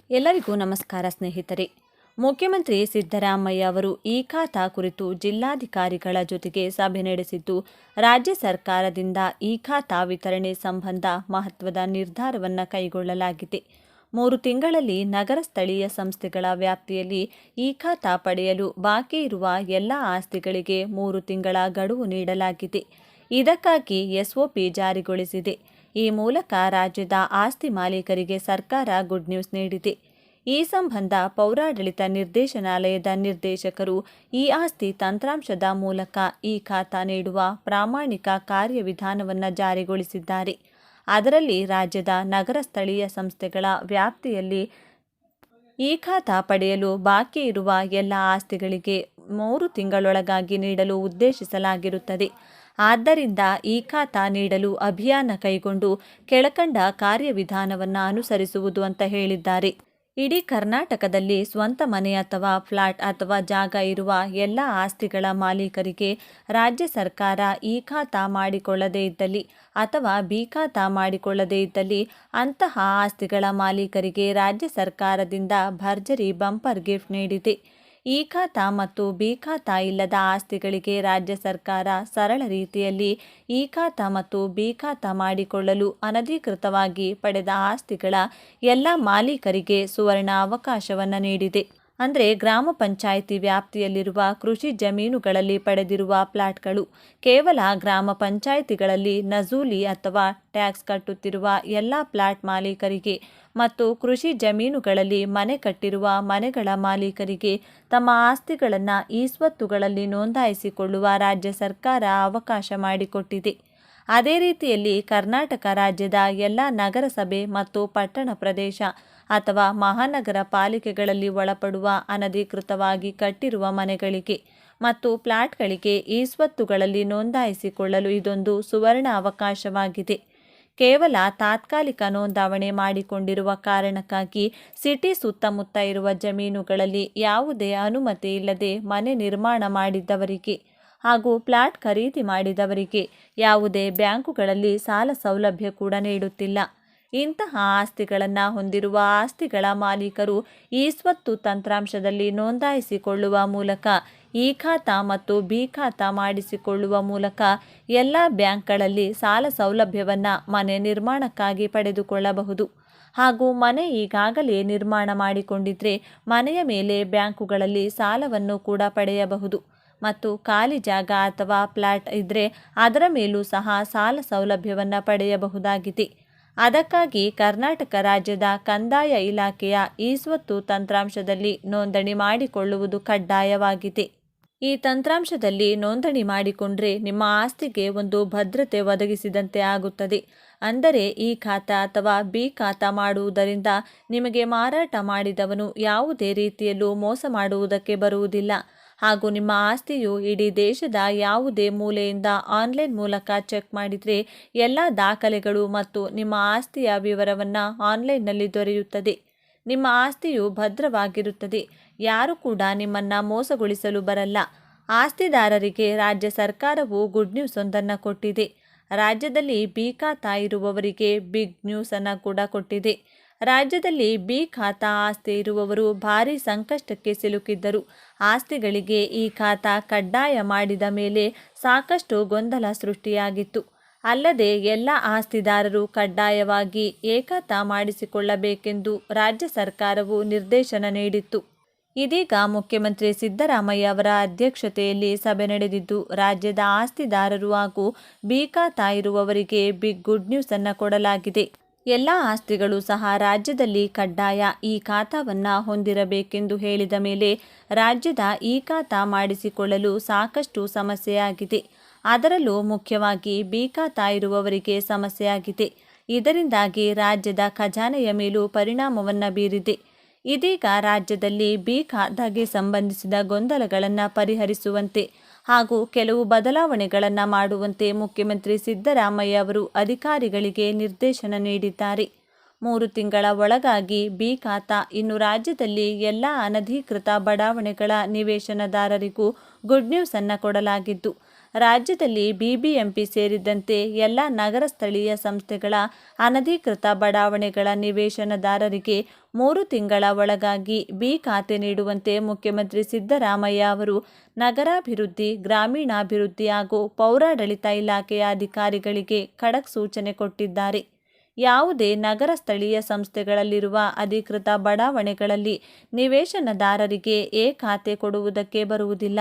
ಎಲ್ಲರಿಗೂ ನಮಸ್ಕಾರ ಸ್ನೇಹಿತರೆ. ಮುಖ್ಯಮಂತ್ರಿ ಸಿದ್ದರಾಮಯ್ಯ ಅವರು ಈ ಖಾತಾ ಕುರಿತು ಜಿಲ್ಲಾಧಿಕಾರಿಗಳ ಜೊತೆಗೆ ಸಭೆ ನಡೆಸಿದ್ದು, ರಾಜ್ಯ ಸರ್ಕಾರದಿಂದ ಈ ಖಾತಾ ವಿತರಣೆ ಸಂಬಂಧ ಮಹತ್ವದ ನಿರ್ಧಾರವನ್ನು ಕೈಗೊಳ್ಳಲಾಗಿದೆ. 3 ತಿಂಗಳಲ್ಲಿ ನಗರ ಸ್ಥಳೀಯ ಸಂಸ್ಥೆಗಳ ವ್ಯಾಪ್ತಿಯಲ್ಲಿ ಈ ಖಾತಾ ಪಡೆಯಲು ಬಾಕಿ ಇರುವ ಎಲ್ಲ ಆಸ್ತಿಗಳಿಗೆ 3 ತಿಂಗಳ ಗಡುವು ನೀಡಲಾಗಿದೆ. ಇದಕ್ಕಾಗಿ ಎಸ್ಒಪಿ ಜಾರಿಗೊಳಿಸಿದೆ. ಈ ಮೂಲಕ ರಾಜ್ಯದ ಆಸ್ತಿ ಮಾಲೀಕರಿಗೆ ಸರ್ಕಾರ ಗುಡ್ ನ್ಯೂಸ್ ನೀಡಿದೆ. ಈ ಸಂಬಂಧ ಪೌರಾಡಳಿತ ನಿರ್ದೇಶನಾಲಯದ ನಿರ್ದೇಶಕರು ಈ ಆಸ್ತಿ ತಂತ್ರಾಂಶದ ಮೂಲಕ ಈ ಖಾತಾ ನೀಡುವ ಪ್ರಾಮಾಣಿಕ ಕಾರ್ಯವಿಧಾನವನ್ನು ಜಾರಿಗೊಳಿಸಿದ್ದಾರೆ. ಅದರಲ್ಲಿ ರಾಜ್ಯದ ನಗರ ಸ್ಥಳೀಯ ಸಂಸ್ಥೆಗಳ ವ್ಯಾಪ್ತಿಯಲ್ಲಿ ಈ ಖಾತಾ ಪಡೆಯಲು ಬಾಕಿ ಇರುವ ಎಲ್ಲ ಆಸ್ತಿಗಳಿಗೆ 3 ತಿಂಗಳೊಳಗಾಗಿ ನೀಡಲು ಉದ್ದೇಶಿಸಲಾಗಿರುತ್ತದೆ. ಆದ್ದರಿಂದ ಈ ಖಾತಾ ನೀಡಲು ಅಭಿಯಾನ ಕೈಗೊಂಡು ಕೆಳಕಂಡ ಕಾರ್ಯವಿಧಾನವನ್ನು ಅನುಸರಿಸುವುದು ಅಂತ ಹೇಳಿದ್ದಾರೆ. ಇಡೀ ಕರ್ನಾಟಕದಲ್ಲಿ ಸ್ವಂತ ಮನೆ ಅಥವಾ ಫ್ಲಾಟ್ ಅಥವಾ ಜಾಗ ಇರುವ ಎಲ್ಲ ಆಸ್ತಿಗಳ ಮಾಲೀಕರಿಗೆ ರಾಜ್ಯ ಸರ್ಕಾರ ಈ ಖಾತಾ ಮಾಡಿಕೊಳ್ಳದೇ ಇದ್ದಲ್ಲಿ ಅಥವಾ ಬಿ ಖಾತಾ ಮಾಡಿಕೊಳ್ಳದೇ ಇದ್ದಲ್ಲಿ ಅಂತಹ ಆಸ್ತಿಗಳ ಮಾಲೀಕರಿಗೆ ರಾಜ್ಯ ಸರ್ಕಾರದಿಂದ ಭರ್ಜರಿ ಬಂಪರ್ ಗಿಫ್ಟ್ ನೀಡಿದೆ. ಈ ಖಾತಾ ಮತ್ತು ಬಿ ಖಾತಾ ಇಲ್ಲದ ಆಸ್ತಿಗಳಿಗೆ ರಾಜ್ಯ ಸರ್ಕಾರ ಸರಳ ರೀತಿಯಲ್ಲಿ ಈ ಖಾತಾ ಮತ್ತು ಬಿ ಖಾತಾ ಮಾಡಿಕೊಳ್ಳಲು ಅನಧಿಕೃತವಾಗಿ ಪಡೆದ ಆಸ್ತಿಗಳ ಎಲ್ಲ ಮಾಲೀಕರಿಗೆ ಸುವರ್ಣ ಅವಕಾಶವನ್ನು ನೀಡಿದೆ. ಅಂದರೆ ಗ್ರಾಮ ಪಂಚಾಯಿತಿ ವ್ಯಾಪ್ತಿಯಲ್ಲಿರುವ ಕೃಷಿ ಜಮೀನುಗಳಲ್ಲಿ ಪಡೆದಿರುವ ಪ್ಲಾಟ್ಗಳು ಕೇವಲ ಗ್ರಾಮ ಪಂಚಾಯಿತಿಗಳಲ್ಲಿ ನಜೂಲಿ ಅಥವಾ ಟ್ಯಾಕ್ಸ್ ಕಟ್ಟುತ್ತಿರುವ ಎಲ್ಲ ಪ್ಲಾಟ್ ಮಾಲೀಕರಿಗೆ ಮತ್ತು ಕೃಷಿ ಜಮೀನುಗಳಲ್ಲಿ ಮನೆ ಕಟ್ಟಿರುವ ಮನೆಗಳ ಮಾಲೀಕರಿಗೆ ತಮ್ಮ ಆಸ್ತಿಗಳನ್ನು ಈ ಸ್ವತ್ತುಗಳಲ್ಲಿ ನೋಂದಾಯಿಸಿಕೊಳ್ಳುವ ರಾಜ್ಯ ಸರ್ಕಾರ ಅವಕಾಶ ಮಾಡಿಕೊಟ್ಟಿದೆ. ಅದೇ ರೀತಿಯಲ್ಲಿ ಕರ್ನಾಟಕ ರಾಜ್ಯದ ಎಲ್ಲ ನಗರಸಭೆ ಮತ್ತು ಪಟ್ಟಣ ಪ್ರದೇಶ ಅಥವಾ ಮಹಾನಗರ ಪಾಲಿಕೆಗಳಲ್ಲಿ ಒಳಪಡುವ ಅನಧಿಕೃತವಾಗಿ ಕಟ್ಟಿರುವ ಮನೆಗಳಿಗೆ ಮತ್ತು ಪ್ಲಾಟ್ಗಳಿಗೆ ಈ ಸ್ವತ್ತುಗಳಲ್ಲಿ ನೋಂದಾಯಿಸಿಕೊಳ್ಳಲು ಇದೊಂದು ಸುವರ್ಣ ಅವಕಾಶವಾಗಿದೆ. ಕೇವಲ ತಾತ್ಕಾಲಿಕ ನೋಂದಾವಣೆ ಮಾಡಿಕೊಂಡಿರುವ ಕಾರಣಕ್ಕಾಗಿ ಸಿಟಿ ಸುತ್ತಮುತ್ತ ಇರುವ ಜಮೀನುಗಳಲ್ಲಿ ಯಾವುದೇ ಅನುಮತಿ ಇಲ್ಲದೆ ಮನೆ ನಿರ್ಮಾಣ ಮಾಡಿದ್ದವರಿಗೆ ಹಾಗೂ ಪ್ಲಾಟ್ ಖರೀದಿ ಮಾಡಿದವರಿಗೆ ಯಾವುದೇ ಬ್ಯಾಂಕುಗಳಲ್ಲಿ ಸಾಲ ಸೌಲಭ್ಯ ಕೂಡ ನೀಡುತ್ತಿಲ್ಲ. ಇಂತಹ ಆಸ್ತಿಗಳನ್ನು ಹೊಂದಿರುವ ಆಸ್ತಿಗಳ ಮಾಲೀಕರು ಈ ಸ್ವತ್ತು ತಂತ್ರಾಂಶದಲ್ಲಿ ನೋಂದಾಯಿಸಿಕೊಳ್ಳುವ ಮೂಲಕ ಈ ಖಾತಾ ಮತ್ತು ಬಿ ಖಾತಾ ಮಾಡಿಸಿಕೊಳ್ಳುವ ಮೂಲಕ ಎಲ್ಲ ಬ್ಯಾಂಕ್ಗಳಲ್ಲಿ ಸಾಲ ಸೌಲಭ್ಯವನ್ನು ಮನೆ ನಿರ್ಮಾಣಕ್ಕಾಗಿ ಪಡೆದುಕೊಳ್ಳಬಹುದು. ಹಾಗೂ ಮನೆ ಈಗಾಗಲೇ ನಿರ್ಮಾಣ ಮಾಡಿಕೊಂಡಿದ್ರೆ ಮನೆಯ ಮೇಲೆ ಬ್ಯಾಂಕುಗಳಲ್ಲಿ ಸಾಲವನ್ನು ಕೂಡ ಪಡೆಯಬಹುದು ಮತ್ತು ಖಾಲಿ ಜಾಗ ಅಥವಾ ಫ್ಲಾಟ್ ಇದ್ದರೆ ಅದರ ಮೇಲೂ ಸಹ ಸಾಲ ಸೌಲಭ್ಯವನ್ನು ಪಡೆಯಬಹುದಾಗಿದೆ. ಅದಕ್ಕಾಗಿ ಕರ್ನಾಟಕ ರಾಜ್ಯದ ಕಂದಾಯ ಇಲಾಖೆಯ ಈ ಸ್ವತ್ತು ತಂತ್ರಾಂಶದಲ್ಲಿ ನೋಂದಣಿ ಮಾಡಿಕೊಳ್ಳುವುದು ಕಡ್ಡಾಯವಾಗಿದೆ. ಈ ತಂತ್ರಾಂಶದಲ್ಲಿ ನೋಂದಣಿ ಮಾಡಿಕೊಂಡ್ರೆ ನಿಮ್ಮ ಆಸ್ತಿಗೆ ಒಂದು ಭದ್ರತೆ ಒದಗಿಸಿದಂತೆ ಆಗುತ್ತದೆ. ಅಂದರೆ ಈ ಖಾತಾ ಅಥವಾ ಬಿ ಖಾತಾ ಮಾಡುವುದರಿಂದ ನಿಮಗೆ ಮಾರಾಟ ಮಾಡಿದವನು ಯಾವುದೇ ರೀತಿಯಲ್ಲೂ ಮೋಸ ಮಾಡುವುದಕ್ಕೆ ಬರುವುದಿಲ್ಲ ಹಾಗೂ ನಿಮ್ಮ ಆಸ್ತಿಯು ಇಡೀ ದೇಶದ ಯಾವುದೇ ಮೂಲೆಯಿಂದ ಆನ್ಲೈನ್ ಮೂಲಕ ಚೆಕ್ ಮಾಡಿದರೆ ಎಲ್ಲ ದಾಖಲೆಗಳು ಮತ್ತು ನಿಮ್ಮ ಆಸ್ತಿಯ ವಿವರವನ್ನು ಆನ್ಲೈನ್ನಲ್ಲಿ ದೊರೆಯುತ್ತದೆ. ನಿಮ್ಮ ಆಸ್ತಿಯು ಭದ್ರವಾಗಿರುತ್ತದೆ. ಯಾರು ಕೂಡ ನಿಮ್ಮನ್ನು ಮೋಸಗೊಳಿಸಲು ಬರಲ್ಲ. ಆಸ್ತಿದಾರರಿಗೆ ರಾಜ್ಯ ಸರ್ಕಾರವು ಗುಡ್ ನ್ಯೂಸ್ ಒಂದನ್ನು ಕೊಟ್ಟಿದೆ. ರಾಜ್ಯದಲ್ಲಿ ಬಿ ಖಾತಾ ಇರುವವರಿಗೆ ಬಿಗ್ ನ್ಯೂಸ್ ಅನ್ನು ಕೂಡ ಕೊಟ್ಟಿದೆ. ರಾಜ್ಯದಲ್ಲಿ ಬಿ ಖಾತಾ ಆಸ್ತಿ ಇರುವವರು ಭಾರೀ ಸಂಕಷ್ಟಕ್ಕೆ ಸಿಲುಕಿದ್ದರು. ಆಸ್ತಿಗಳಿಗೆ ಈ ಖಾತಾ ಕಡ್ಡಾಯ ಮಾಡಿದ ಮೇಲೆ ಸಾಕಷ್ಟು ಗೊಂದಲ ಸೃಷ್ಟಿಯಾಗಿತ್ತು. ಅಲ್ಲದೆ ಎಲ್ಲ ಆಸ್ತಿದಾರರು ಕಡ್ಡಾಯವಾಗಿ ಖಾತಾ ಮಾಡಿಸಿಕೊಳ್ಳಬೇಕೆಂದು ರಾಜ್ಯ ಸರ್ಕಾರವು ನಿರ್ದೇಶನ ನೀಡಿತ್ತು. ಇದೀಗ ಮುಖ್ಯಮಂತ್ರಿ ಸಿದ್ದರಾಮಯ್ಯ ಅವರ ಅಧ್ಯಕ್ಷತೆಯಲ್ಲಿ ಸಭೆ ನಡೆದಿದ್ದು, ರಾಜ್ಯದ ಆಸ್ತಿದಾರರು ಹಾಗೂ ಬಿ ಖಾತಾ ಇರುವವರಿಗೆ ಬಿಗ್ ಗುಡ್ ನ್ಯೂಸ್ ಅನ್ನು ಕೊಡಲಾಗಿದೆ. ಎಲ್ಲ ಆಸ್ತಿಗಳು ಸಹ ರಾಜ್ಯದಲ್ಲಿ ಕಡ್ಡಾಯ ಈ ಖಾತಾವನ್ನು ಹೊಂದಿರಬೇಕೆಂದು ಹೇಳಿದ ಮೇಲೆ ರಾಜ್ಯದ ಈ ಖಾತಾ ಮಾಡಿಸಿಕೊಳ್ಳಲು ಸಾಕಷ್ಟು ಸಮಸ್ಯೆಯಾಗಿದೆ. ಅದರಲ್ಲೂ ಮುಖ್ಯವಾಗಿ ಬಿ ಖಾತಾ ಇರುವವರಿಗೆ ಸಮಸ್ಯೆಯಾಗಿದೆ. ಇದರಿಂದಾಗಿ ರಾಜ್ಯದ ಖಜಾನೆಯ ಮೇಲೂ ಪರಿಣಾಮವನ್ನು ಬೀರಿದೆ. ಇದೀಗ ರಾಜ್ಯದಲ್ಲಿ ಬಿ ಖಾತಾಗೆ ಸಂಬಂಧಿಸಿದ ಗೊಂದಲಗಳನ್ನು ಪರಿಹರಿಸುವಂತೆ ಹಾಗೂ ಕೆಲವು ಬದಲಾವಣೆಗಳನ್ನು ಮಾಡುವಂತೆ ಮುಖ್ಯಮಂತ್ರಿ ಸಿದ್ದರಾಮಯ್ಯ ಅವರು ಅಧಿಕಾರಿಗಳಿಗೆ ನಿರ್ದೇಶನ ನೀಡಿದ್ದಾರೆ. 3 ತಿಂಗಳ ಒಳಗಾಗಿ ಬಿ ಖಾತಾ ಇನ್ನು ರಾಜ್ಯದಲ್ಲಿ ಎಲ್ಲ ಅನಧಿಕೃತ ಬಡಾವಣೆಗಳ ನಿವೇಶನದಾರರಿಗೂ ಗುಡ್ ನ್ಯೂಸ್ ಅನ್ನು ಕೊಡಲಾಗಿದ್ದು, ರಾಜ್ಯದಲ್ಲಿ ಬಿಬಿಎಂಪಿ ಸೇರಿದಂತೆ ಎಲ್ಲ ನಗರ ಸ್ಥಳೀಯ ಸಂಸ್ಥೆಗಳ ಅನಧಿಕೃತ ಬಡಾವಣೆಗಳ ನಿವೇಶನದಾರರಿಗೆ 3 ತಿಂಗಳ ಒಳಗಾಗಿ ಬಿ ಖಾತೆ ನೀಡುವಂತೆ ಮುಖ್ಯಮಂತ್ರಿ ಸಿದ್ದರಾಮಯ್ಯ ಅವರು ನಗರಾಭಿವೃದ್ಧಿ, ಗ್ರಾಮೀಣಾಭಿವೃದ್ಧಿ ಹಾಗೂ ಪೌರಾಡಳಿತ ಇಲಾಖೆಯ ಅಧಿಕಾರಿಗಳಿಗೆ ಖಡಕ್ ಸೂಚನೆ ಕೊಟ್ಟಿದ್ದಾರೆ. ಯಾವುದೇ ನಗರ ಸ್ಥಳೀಯ ಸಂಸ್ಥೆಗಳಲ್ಲಿರುವ ಅಧಿಕೃತ ಬಡಾವಣೆಗಳಲ್ಲಿ ನಿವೇಶನದಾರರಿಗೆ ಎ ಖಾತೆ ಕೊಡುವುದಕ್ಕೆ ಬರುವುದಿಲ್ಲ.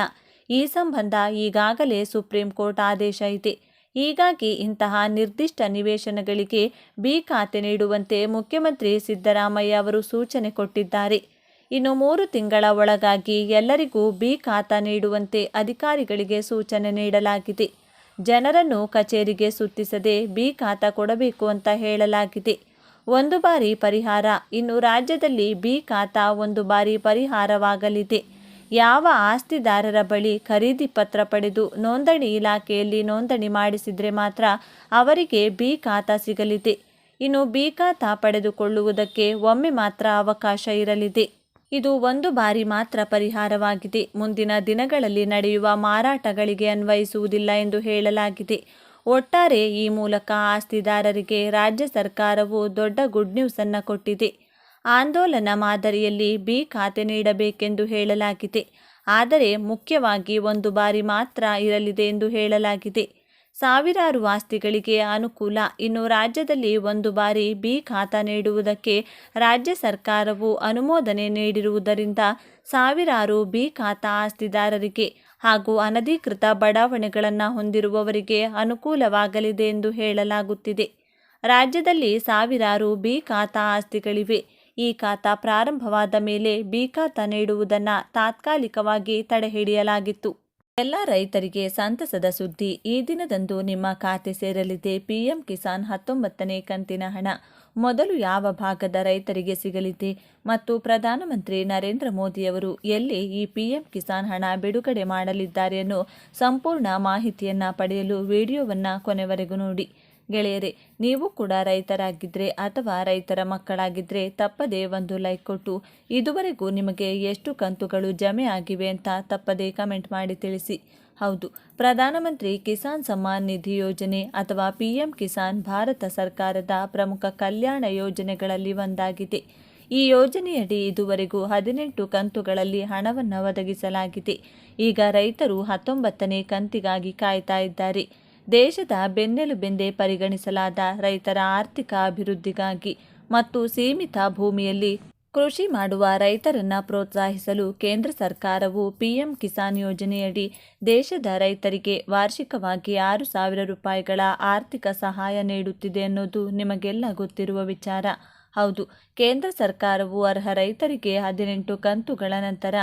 ಈ ಸಂಬಂಧ ಈಗಾಗಲೇ ಸುಪ್ರೀಂ ಕೋರ್ಟ್ ಆದೇಶ ಇದೆ. ಹೀಗಾಗಿ ಇಂತಹ ನಿರ್ದಿಷ್ಟ ನಿವೇಶನಗಳಿಗೆ ಬಿ ಖಾತೆ ನೀಡುವಂತೆ ಮುಖ್ಯಮಂತ್ರಿ ಸಿದ್ದರಾಮಯ್ಯ ಅವರು ಸೂಚನೆ ಕೊಟ್ಟಿದ್ದಾರೆ. ಇನ್ನು 3 ತಿಂಗಳ ಒಳಗಾಗಿ ಎಲ್ಲರಿಗೂ ಬಿ ಖಾತಾ ನೀಡುವಂತೆ ಅಧಿಕಾರಿಗಳಿಗೆ ಸೂಚನೆ ನೀಡಲಾಗಿದೆ. ಜನರನ್ನು ಕಚೇರಿಗೆ ಸುತ್ತಿಸದೆ ಬಿ ಖಾತಾ ಕೊಡಬೇಕು ಅಂತ ಹೇಳಲಾಗಿದೆ. 1 ಬಾರಿ ಪರಿಹಾರ. ಇನ್ನು ರಾಜ್ಯದಲ್ಲಿ ಬಿ ಖಾತಾ 1 ಬಾರಿ ಪರಿಹಾರವಾಗಲಿದೆ. ಯಾವ ಆಸ್ತಿದಾರರ ಬಳಿ ಖರೀದಿ ಪತ್ರ ಪಡೆದು ನೋಂದಣಿ ಇಲಾಖೆಯಲ್ಲಿ ನೋಂದಣಿ ಮಾಡಿಸಿದರೆ ಮಾತ್ರ ಅವರಿಗೆ ಬಿ ಖಾತಾ ಸಿಗಲಿದೆ. ಇನ್ನು ಬಿ ಖಾತಾ ಪಡೆದುಕೊಳ್ಳುವುದಕ್ಕೆ ಒಮ್ಮೆ ಮಾತ್ರ ಅವಕಾಶ ಇರಲಿದೆ. ಇದು 1 ಬಾರಿ ಮಾತ್ರ ಪರಿಹಾರವಾಗಿದೆ. ಮುಂದಿನ ದಿನಗಳಲ್ಲಿ ನಡೆಯುವ ಮಾರಾಟಗಳಿಗೆ ಅನ್ವಯಿಸುವುದಿಲ್ಲ ಎಂದು ಹೇಳಲಾಗಿದೆ. ಒಟ್ಟಾರೆ ಈ ಮೂಲಕ ಆಸ್ತಿದಾರರಿಗೆ ರಾಜ್ಯ ಸರ್ಕಾರವು ದೊಡ್ಡ ಗುಡ್ ನ್ಯೂಸ್ ಅನ್ನು ಕೊಟ್ಟಿದೆ. ಆಂದೋಲನ ಮಾದರಿಯಲ್ಲಿ ಬಿ ಖಾತೆ ನೀಡಬೇಕೆಂದು ಹೇಳಲಾಗಿದೆ. ಆದರೆ ಮುಖ್ಯವಾಗಿ 1 ಬಾರಿ ಮಾತ್ರ ಇರಲಿದೆ ಎಂದು ಹೇಳಲಾಗಿದೆ. ಸಾವಿರಾರು ಆಸ್ತಿಗಳಿಗೆ ಅನುಕೂಲ. ಇನ್ನು ರಾಜ್ಯದಲ್ಲಿ 1 ಬಾರಿ ಬಿ ಖಾತಾ ನೀಡುವುದಕ್ಕೆ ರಾಜ್ಯ ಸರ್ಕಾರವು ಅನುಮೋದನೆ ನೀಡಿರುವುದರಿಂದ ಸಾವಿರಾರು ಬಿ ಖಾತಾ ಆಸ್ತಿದಾರರಿಗೆ ಹಾಗೂ ಅನಧಿಕೃತ ಬಡಾವಣೆಗಳನ್ನು ಹೊಂದಿರುವವರಿಗೆ ಅನುಕೂಲವಾಗಲಿದೆ ಎಂದು ಹೇಳಲಾಗುತ್ತಿದೆ. ರಾಜ್ಯದಲ್ಲಿ ಸಾವಿರಾರು ಬಿ ಖಾತಾ ಆಸ್ತಿಗಳಿವೆ. ಈ ಖಾತಾ ಪ್ರಾರಂಭವಾದ ಮೇಲೆ ಬಿ ಖಾತಾ ನೀಡುವುದನ್ನು ತಾತ್ಕಾಲಿಕವಾಗಿ ತಡೆಹಿಡಿಯಲಾಗಿತ್ತು. ಎಲ್ಲ ರೈತರಿಗೆ ಸಂತಸದ ಸುದ್ದಿ. ಈ ದಿನದಂದು ನಿಮ್ಮ ಖಾತೆ ಸೇರಲಿದೆ ಪಿಎಂ ಕಿಸಾನ್ 19ನೇ ಕಂತಿನ ಹಣ. ಮೊದಲು ಯಾವ ಭಾಗದ ರೈತರಿಗೆ ಸಿಗಲಿದೆ ಮತ್ತು ಪ್ರಧಾನಮಂತ್ರಿ ನರೇಂದ್ರ ಮೋದಿಯವರು ಎಲ್ಲಿ ಈ ಪಿಎಂ ಕಿಸಾನ್ ಹಣ ಬಿಡುಗಡೆ ಮಾಡಲಿದ್ದಾರೆ ಅನ್ನೋ ಸಂಪೂರ್ಣ ಮಾಹಿತಿಯನ್ನು ಪಡೆಯಲು ವಿಡಿಯೋವನ್ನು ಕೊನೆವರೆಗೂ ನೋಡಿ. ಗೆಳೆಯರೇ, ನೀವು ಕೂಡ ರೈತರಾಗಿದ್ದರೆ ಅಥವಾ ರೈತರ ಮಕ್ಕಳಾಗಿದ್ದರೆ ತಪ್ಪದೇ ಒಂದು ಲೈಕ್ ಕೊಟ್ಟು ಇದುವರೆಗೂ ನಿಮಗೆ ಎಷ್ಟು ಕಂತುಗಳು ಜಮೆ ಆಗಿವೆ ಅಂತ ತಪ್ಪದೇ ಕಮೆಂಟ್ ಮಾಡಿ ತಿಳಿಸಿ. ಹೌದು, ಪ್ರಧಾನಮಂತ್ರಿ ಕಿಸಾನ್ ಸಮ್ಮಾನ್ ನಿಧಿ ಯೋಜನೆ ಅಥವಾ ಪಿಎಂ ಕಿಸಾನ್ ಭಾರತ ಸರ್ಕಾರದ ಪ್ರಮುಖ ಕಲ್ಯಾಣ ಯೋಜನೆಗಳಲ್ಲಿ ಒಂದಾಗಿದೆ. ಈ ಯೋಜನೆಯಡಿ ಇದುವರೆಗೂ 18 ಕಂತುಗಳಲ್ಲಿ ಹಣವನ್ನು ಒದಗಿಸಲಾಗಿದೆ. ಈಗ ರೈತರು 19ನೇ ಕಂತಿಗಾಗಿ ಕಾಯ್ತಾ ಇದ್ದಾರೆ. ದೇಶದ ಬೆನ್ನೆಲುಬೆಂದೇ ಪರಿಗಣಿಸಲಾದ ರೈತರ ಆರ್ಥಿಕ ಅಭಿವೃದ್ಧಿಗಾಗಿ ಮತ್ತು ಸೀಮಿತ ಭೂಮಿಯಲ್ಲಿ ಕೃಷಿ ಮಾಡುವ ರೈತರನ್ನು ಪ್ರೋತ್ಸಾಹಿಸಲು ಕೇಂದ್ರ ಸರ್ಕಾರವು ಪಿಎಂ ಕಿಸಾನ್ ಯೋಜನೆಯಡಿ ದೇಶದ ರೈತರಿಗೆ ವಾರ್ಷಿಕವಾಗಿ 6,000 ರೂಪಾಯಿಗಳ ಆರ್ಥಿಕ ಸಹಾಯ ನೀಡುತ್ತಿದೆ ಅನ್ನೋದು ನಿಮಗೆಲ್ಲ ಗೊತ್ತಿರುವ ವಿಚಾರ. ಹೌದು, ಕೇಂದ್ರ ಸರ್ಕಾರವು ಅರ್ಹ ರೈತರಿಗೆ 18 ಕಂತುಗಳ ನಂತರ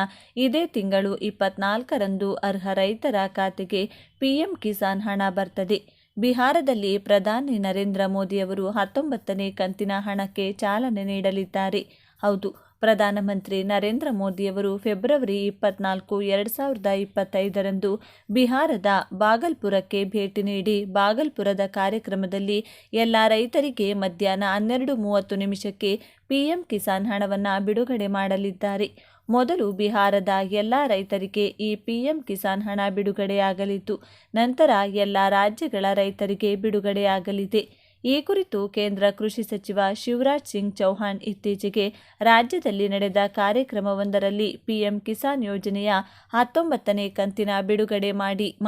ಇದೇ ತಿಂಗಳು 24ರಂದು ಅರ್ಹ ರೈತರ ಖಾತೆಗೆ ಪಿಎಂ ಕಿಸಾನ್ ಹಣ ಬರ್ತದೆ. ಬಿಹಾರದಲ್ಲಿ ಪ್ರಧಾನಿ ನರೇಂದ್ರ ಮೋದಿಯವರು 19ನೇ ಕಂತಿನ ಹಣಕ್ಕೆ ಚಾಲನೆ ನೀಡಲಿದ್ದಾರೆ. ಹೌದು, ಪ್ರಧಾನಮಂತ್ರಿ ನರೇಂದ್ರ ಮೋದಿಯವರು ಫೆಬ್ರವರಿ 24, 2025ರಂದು ಬಿಹಾರದ ಬಾಗಲ್ಪುರಕ್ಕೆ ಭೇಟಿ ನೀಡಿ ಬಾಗಲ್ಪುರದ ಕಾರ್ಯಕ್ರಮದಲ್ಲಿ ಎಲ್ಲ ರೈತರಿಗೆ ಮಧ್ಯಾಹ್ನ 12:30 ಪಿಎಂ ಕಿಸಾನ್ ಹಣವನ್ನು ಬಿಡುಗಡೆ ಮಾಡಲಿದ್ದಾರೆ. ಮೊದಲು ಬಿಹಾರದ ಎಲ್ಲ ರೈತರಿಗೆ ಈ ಪಿಎಂ ಕಿಸಾನ್ ಹಣ ಬಿಡುಗಡೆಯಾಗಲಿದ್ದು, ನಂತರ ಎಲ್ಲ ರಾಜ್ಯಗಳ ರೈತರಿಗೆ ಬಿಡುಗಡೆಯಾಗಲಿದೆ. ಈ ಕುರಿತು ಕೇಂದ್ರ ಕೃಷಿ ಸಚಿವ ಶಿವರಾಜ್ ಸಿಂಗ್ ಚೌಹಾಣ್ ಇತ್ತೀಚೆಗೆ ರಾಜ್ಯದಲ್ಲಿ ನಡೆದ ಕಾರ್ಯಕ್ರಮವೊಂದರಲ್ಲಿ ಪಿಎಂ ಕಿಸಾನ್ ಯೋಜನೆಯ 19ನೇ ಕಂತಿನ ಬಿಡುಗಡೆ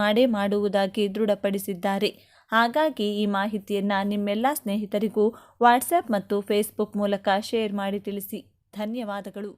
ಮಾಡೇ ಮಾಡುವುದಾಗಿ ದೃಢಪಡಿಸಿದ್ದಾರೆ. ಹಾಗಾಗಿ ಈ ಮಾಹಿತಿಯನ್ನು ನಿಮ್ಮೆಲ್ಲ ಸ್ನೇಹಿತರಿಗೂ ವಾಟ್ಸ್ಆ್ಯಪ್ ಮತ್ತು ಫೇಸ್ಬುಕ್ ಮೂಲಕ ಶೇರ್ ಮಾಡಿ ತಿಳಿಸಿ. ಧನ್ಯವಾದಗಳು.